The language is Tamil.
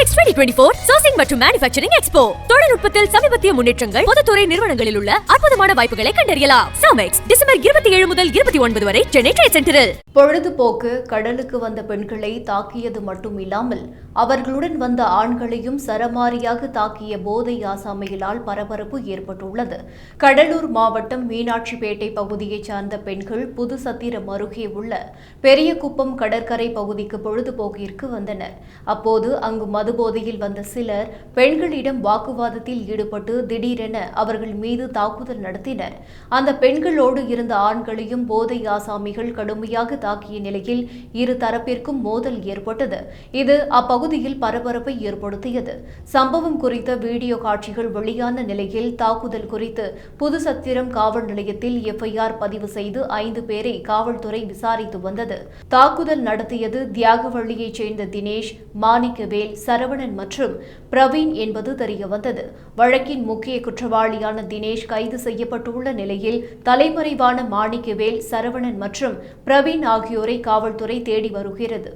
Samex 2024 Sourcing மற்றும் Manufacturing Expo. தொழில்நுட்பத்தில் சமீபத்திய முன்னேற்றங்கள், பொதுத்துறை நிறுவனங்களில் உள்ள அற்புதமான வாய்ப்புகளை கண்டறியலாம். Samex டிசம்பர் 27 முதல் 29 வரை சென்னை ட்ரேட் சென்டரில். பொழுதுபோக்கு கடலுக்கு வந்த பெண்களை தாக்கியது மட்டும் இல்லாமல் அவர்களுடன் வந்த ஆண்களையும் சரமாரியாக தாக்கிய போதை ஆசாமிகளால் பரபரப்பு ஏற்பட்டுள்ளது. கடலூர் மாவட்டம் மீனாட்சிப்பேட்டை பகுதியைச் சார்ந்த பெண்கள் புதுசத்திரம் அருகே உள்ள பெரியகுப்பம் கடற்கரை பகுதிக்கு பொழுதுபோக்கிற்கு வந்தனர். அப்போது அங்கு மதுபோதையில் வந்த சிலர் பெண்களிடம் வாக்குவாதத்தில் ஈடுபட்டு திடீரென அவர்கள் மீது தாக்குதல் நடத்தினர். அந்த பெண்களோடு இருந்த ஆண்களையும் போதை ஆசாமிகள் கடுமையாக தாக்கிய நிலையில் இரு தரப்பிற்கும் மோதல் ஏற்பட்டது. இது அப்பகுதியில் பரபரப்பை ஏற்படுத்தியது. சம்பவம் குறித்த வீடியோ காட்சிகள் வெளியான நிலையில் தாக்குதல் குறித்து புதுசத்திரம் காவல் நிலையத்தில் எஃப்ஐஆர் பதிவு செய்து 5 பேரை காவல்துறை விசாரித்து வந்தது. தாக்குதல் நடத்தியது தியாகவள்ளியைச் சேர்ந்த தினேஷ், மாணிக்கவேல், சரவணன் மற்றும் பிரவீன் என்பது தெரியவந்தது. வழக்கின் முக்கிய குற்றவாளியான தினேஷ் கைது செய்யப்பட்டுள்ள நிலையில் தலைமறைவான மாணிக்கவேல், சரவணன் மற்றும் பிரவீன் ஆகியோரை காவல்துறை தேடி வருகிறது.